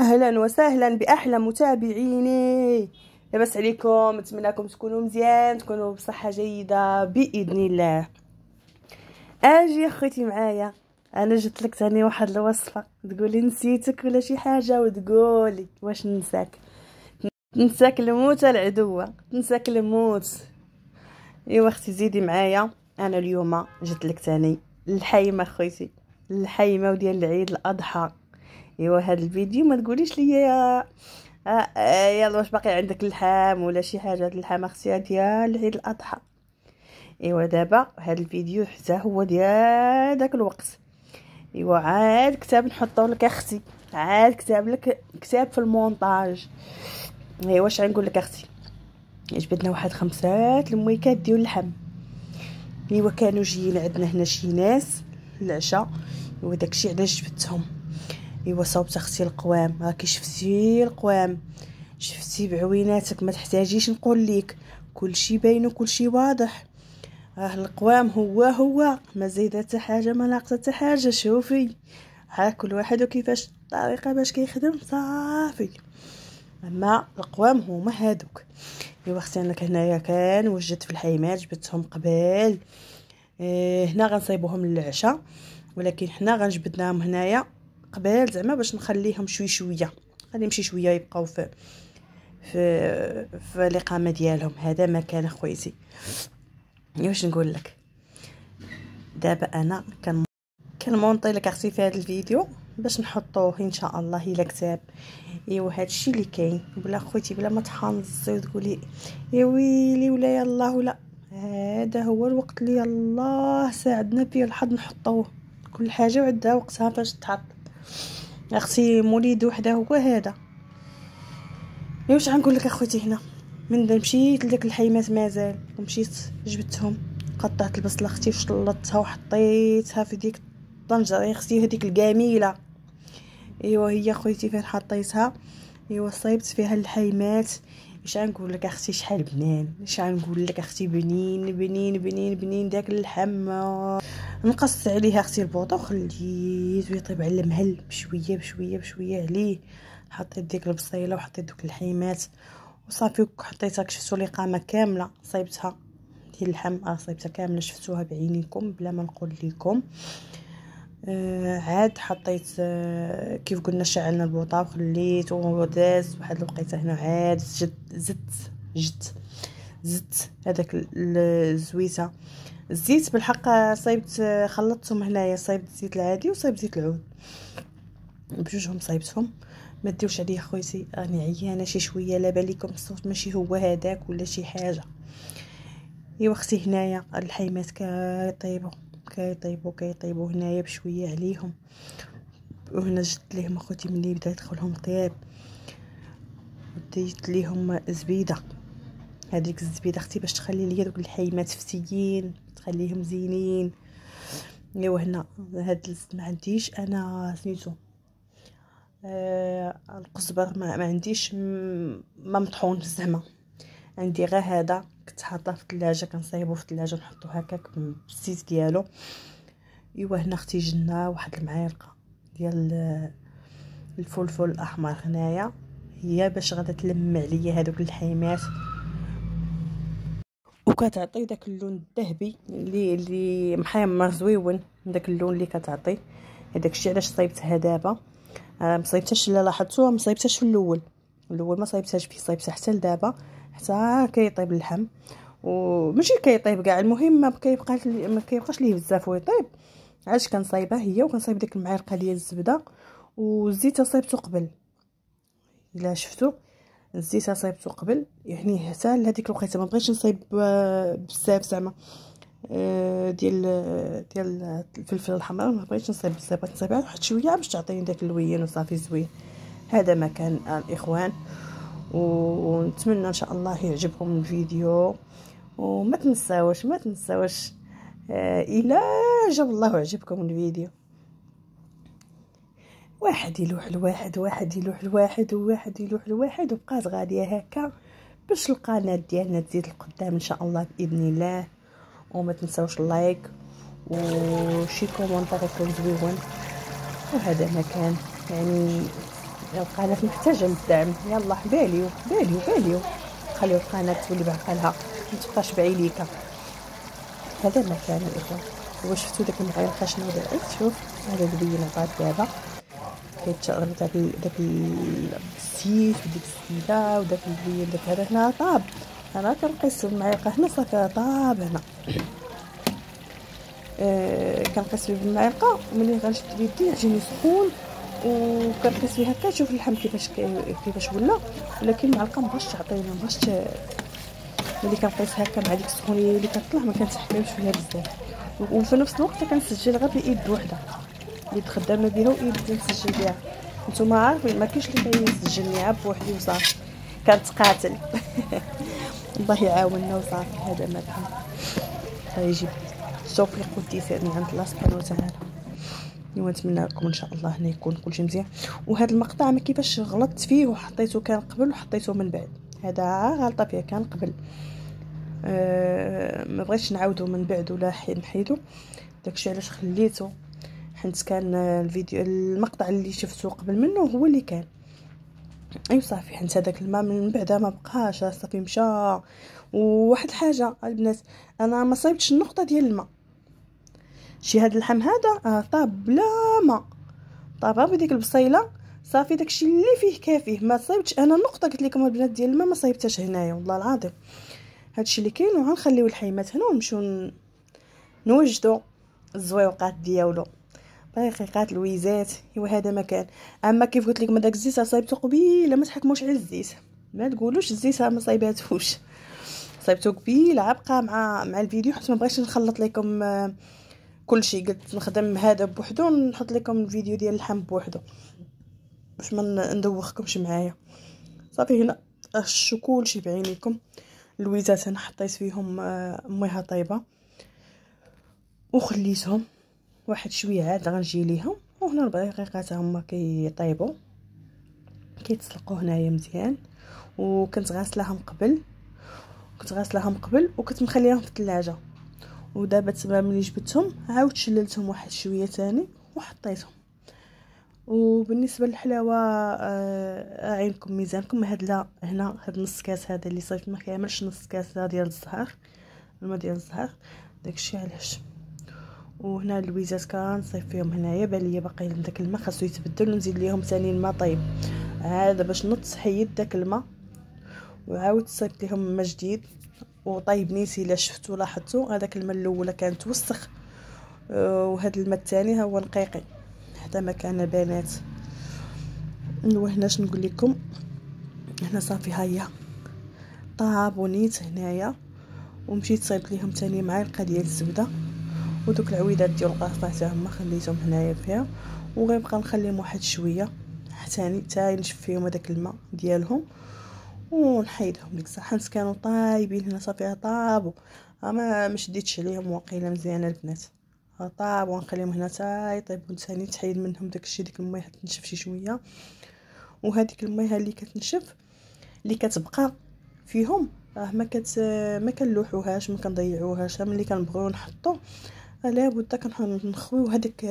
اهلا وسهلا باحلى متابعيني. لاباس عليكم؟ نتمنىكم تكونوا مزيان، تكونوا بصحه جيده باذن الله. اجي اخوتي معايا، انا جبت لك ثاني واحد الوصفه. تقولي نسيتك ولا شي حاجه وتقولي واش ننساك؟ ننساك الموت العدوه، ننساك الموت. ايوا اختي زيدي معايا. انا اليوم جبت لك ثاني الحيمه اخوتي، الحيمه ديال العيد الاضحى. ايوا هذا الفيديو ما تقوليش لي يلا واش باقي عندك اللحام ولا شي حاجه. هاد اللحام اختي ديال العيد الاضحى. ايوا دابا هذا الفيديو حتى هو ديال داك الوقت. ايوا عاد كتاب نحطو لك اختي، عاد كتاب لك كتاب في المونتاج. ايوا واش غنقول لك اختي؟ جبدنا واحد 5 المويكات ديال اللحم. ايوا كانوا جايين عندنا هنا شي ناس العشاء، ايوا داكشي علاش جبدتهم. ايوا صوبت اختي القوام، راكي شفتي القوام، شفتي بعويناتك، ما تحتاجيش نقول لك، كلشي باين وكلشي واضح. القوام هو ما زيد حتى حاجه ما ناقصه حتى حاجه. شوفي ها كل واحد وكيفاش الطريقه باش كيخدم صافي. اما القوام هما هادوك. ايوا اختي انا هنايا كان وجدت في الحيمات، جبتهم قبل. هنا غنصايبوهم للعشاء، ولكن حنا غنجبدناهم هنايا قبل زعما باش نخليهم شويه نخليهم شي شويه يبقاو في الاقامه ديالهم. هذا مكان اخويتي. واش نقول لك؟ دابا انا كنمونطي لك اختي في هذا الفيديو باش نحطوه ان شاء الله الى كتاب. ايوا هادشي اللي كاين. بلا خوتي بلا ما تحنصي وتقولي يا ويلي ولا يلا ولا، هذا هو الوقت اللي الله ساعدنا فيه الحظ نحطوه. كل حاجه وعندها وقتها باش تحط اختي. مولد وحده هو هذا. واش غنقول لك اخوتي؟ هنا من مشيت لداك الحيمات مازال، ومشيت جبتهم، قطعت البصله اختي وشلطتها وحطيتها في ديك الطنجره اختي هذيك الجميله. ايوا هي خويتي فين حطيتها. ايوا صايبت فيها الحيمات. واش غنقول لك اختي؟ شحال بنان، واش غنقول لك اختي؟ بنين بنين بنين بنين داك اللحم. نقصت عليها اختي البوطه وخليته يطيب على المهل بشويه بشويه بشويه عليه. حطيت ديك البصيله وحطيت دوك الحيمات وصافي، حطيتها شفتوا لي قامه كامله صايبتها ديال اللحم. صايبتها كامله شفتوها بعينيكم بلا ما نقول لكم. عاد حطيت كيف قلنا شعلنا البوطه وخليت وداز واحد الوقيته هنا. عاد زدت هذاك الزويته الزيت. بالحق صايبت خلطتهم هنايا، صايبت الزيت العادي وصايبت زيت العود بجوجهم صايبتهم. ما ديوش عليا خويتي، راني عيانه شي شويه، لا بالكم الصوت ماشي هو هذاك ولا شي حاجه. ايوا اختي هنايا الحيمات كيطيبوا هنايا بشويه عليهم. وهنا جبت ليهم اخوتي ملي بدا يدخلهم طياب، وديت ليهم زبيده. هذيك الزبيده اختي باش تخلي لي دوك الحيمات فتيين، تخليهم زينين. ايوا هنا هاد ما عنديش انا سميتو القزبر، ما عنديش ما مطحون زعما، عندي غير هذا. كنت حاطاه في الثلاجه، كنصايبو في الثلاجه نحطو هكاك بالزيت ديالو. ايوا هنا اختي جبنا واحد المعالقه ديال الفلفل الاحمر هنايا، هي باش غادا تلم عليا هذوك الحيمات وكتعطي داك اللون الذهبي اللي محمر زويون، داك اللون اللي كتعطي. هذاك الشيء علاش صايبتها دابا. ما صايبتهاش، لا لاحظتوها ما صايبتهاش في الاول ما صايبتهاش فيه، صايبتها حتى لدابا حتى كيطيب اللحم. وماشي كيطيب كاع، المهم ما كيبقاش ليه بزاف ويطيب. علاش كنصايبها هي، وكنصايب ديك المعلقه ديال الزبده والزيت صايبته قبل. الا شفتوا الزيت صايبته قبل، يعني حتى لهاديك الوقيته ما بغيتش نصايب بزاف زعما ديال الفلفل الحمراء، ما بغيتش نصايب بزاف، بغيت نصايب واحد شويه باش تعطيني داك اللوين وصافي زوين. هذا مكان الاخوان، ونتمنى ان شاء الله يعجبكم الفيديو. وما تنساوش الى جاب الله وعجبكم الفيديو، واحد يلوح الواحد، واحد يلوح الواحد، وواحد يلوح الواحد، وبقات غاديه هكا باش القناه ديالنا تزيد القدام ان شاء الله باذن الله. وما تنساوش اللايك وشي كومونتير يكون زويون. وهذا مكان يعني القناه محتاجه للدعم، يلا باليو باليو باليو، خليو القناه تولي بعقلها ما تبقاش بعيليكه. هذا ما كان الاخوان. واش شفتوا داك المعلقه شنو دارت؟ شوف هذا زبينه غاد دابا كيتشرب داك الزيت وديك الزبيده وداك البين داك هذا هنا طاب. انا كنقيس المعلقه هنا صافي طاب هنا. كنقيس فيه بالمعلقه وملي غنشد بيدي يجيني سخون، وكنقيس فيه هكا نشوف اللحم كيفاش ولا، ولكن المعلقه مبغاش تعطيني مبغاش ملي كنقيس هكا مع ديك السخونيه اللي كطلع ما كنتحكمش فيها بزاف. وفي نفس الوقت كنسجل غير بايد وحده اللي خدامه بها وايد كنسجل بها. نتوما عارفين ما كاينش اللي كيسجلني عا بوحدي وصافي كنتقاتل. الله يعاوننا وصافي. هذا ما كان غيجيب التوفيق والتيسير من عند الله سبحانه وتعالى. ونتمنى لكم ان شاء الله هنا يكون كلشي مزيان. وهذا المقطع ما كيفاش غلطت فيه وحطيته كان قبل وحطيته من بعد، هذا غلطه فيه كان قبل. ما بغيتش نعاودو من بعد ولا نحيدو داكشي علاش خليته، حيت كان الفيديو المقطع اللي شفتو قبل منه هو اللي كان صافي. حيت هذاك الماء من بعدها ما بقاش صافي مشى. وواحد الحاجه البنات، انا ما صايبتش النقطه ديال الماء. شي هاد اللحم هذا طاب بلا ما، طاب غير بديك البصيله صافي داكشي اللي فيه كافيه. ما صايبتش انا نقطه، قلت لكم البنات ديال الماء ما صايبتهاش هنايا والله العظيم. هادشي اللي كاين. وغنخليو الحيمات هنا ونمشيو نوجدوا الزويوقات ديالو دقيقات الويزات. ايوا هذا مكان. اما كيف قلت لكم داك الزيت صايبته قبيله، ما تحكموش على الزيت، ما تقولوش الزيت ما صايباتوش، صايبته قبيله عبقى مع الفيديو، حيت ما بغيتش نخلط لكم كل شيء. قلت نخدم هذا بوحدو ونحط لكم الفيديو ديال اللحم بوحدو باش ما ندوخكمش معايا. صافي هنا شو كلشي بعينيكم. اللويزات انا حطيت فيهم ميها طيبه وخليتهم واحد شويه عاد غنجي ليهم. وهنا 4 دقيقات هما كيطيبوا كيتسلقوا هنايا مزيان. وكنت غاسلاهم قبل وكنت مخليهم في الثلاجه. ودابا تما ملي جبتهم عاودت شللتهم واحد شويه تاني وحطيتهم. وبالنسبه للحلاوه عينكم ميزانكم. هاد لا هنا هاد نص كاس هذا اللي صيفط ما كاملش نص كاس ديال الزهر، الماء ديال الزهر داكشي علاش. وهنا اللويزات كنصيف فيهم هنايا بان ليا باقي داك الماء خاصو يتبدل ونزيد ليهم ثاني الماء طيب هذا باش نط حيد داك الماء وعاود صيفط لهم ماء جديد وطيب نيتي. الا شفتوا لاحظتوا هذاك الماء الاول كان توسخ وهذا الماء الثاني هو نقيقي. هذا مكان البنات. وهنا شنو نقول لكم، هنا صافي هيا طاب ونيت هنايا. ومشيت صايبت ليهم ثاني معلقه ديال الزبده. ودوك العويدات ديال القرفه حتى هما خليتهم هنايا فيها. وغيبقى نخليهم واحد شويه حتى ينشف فيهم هذاك الماء ديالهم ونحيدهم ديك الساعه. حيت كانوا طايبين هنا صافي طابوا. اما ما شديتش عليهم واقيلا مزيانه البنات طابوا. ونخليهم هنا حتى يطيبوا ثاني تحيد منهم داكشي ديك المياه تنشف شي شويه. وهذيك المياه اللي كتنشف اللي كتبقى فيهم ما كنلوحوهاش ما كنضيعوهاش. ملي كنبغيو نحطو لابد كنخويو هذيك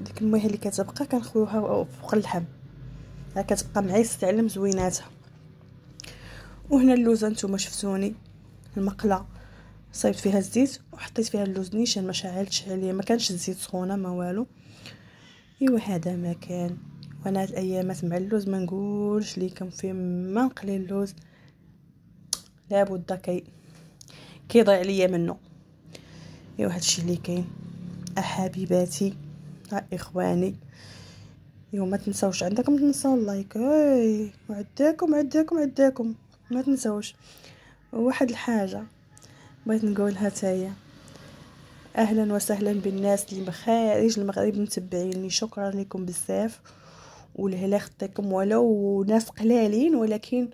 ديك المياه اللي كتبقى كنخويوها فوق اللحم كتبقى معيس تعلم زويناتها. وهنا اللوزه نتوما شفتوني المقله صايبت فيها الزيت وحطيت فيها اللوز نيشان ما شعلتش عليه، ما كانش الزيت سخونه ما والو. ايوا هذا ما كان. وانا هاد الايامات مع اللوز ما نقولش ليكم فيه ما نقلي اللوز لابد كيضيع عليا منه. ايوا هادشي اللي كاين حبيباتي اخواني. ايوا ما تنساوش عندكم تنساو اللايك وعداكم ما تنساوش. واحد الحاجه بغيت نقولها تايا، اهلا وسهلا بالناس اللي خارج المغرب متبعيني، شكرا لكم بزاف. والهلا يخطيكم ولو ناس قلالين ولكن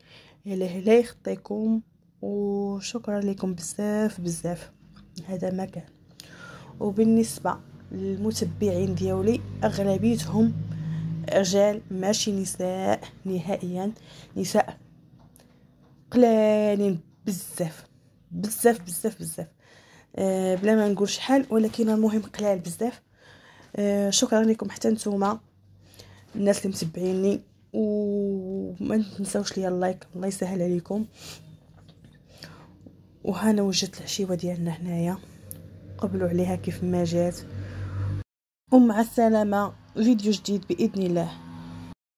الهلا يخطيكم وشكرا لكم بزاف. هذا ما كان. وبالنسبه للمتبعين ديالي اغلبيتهم رجال ماشي نساء نهائيا. نساء قلالين بزاف بلا ما نقول شحال ولكن المهم قلال بزاف. شكرا لكم حتى نتوما الناس اللي متبعيني، وما تنساوش ليا اللايك، الله يسهل عليكم. وهنا وجدت العشيوه ديالنا هنايا، قبلوا عليها كيف ما جات، ومع السلامه، فيديو جديد باذن الله.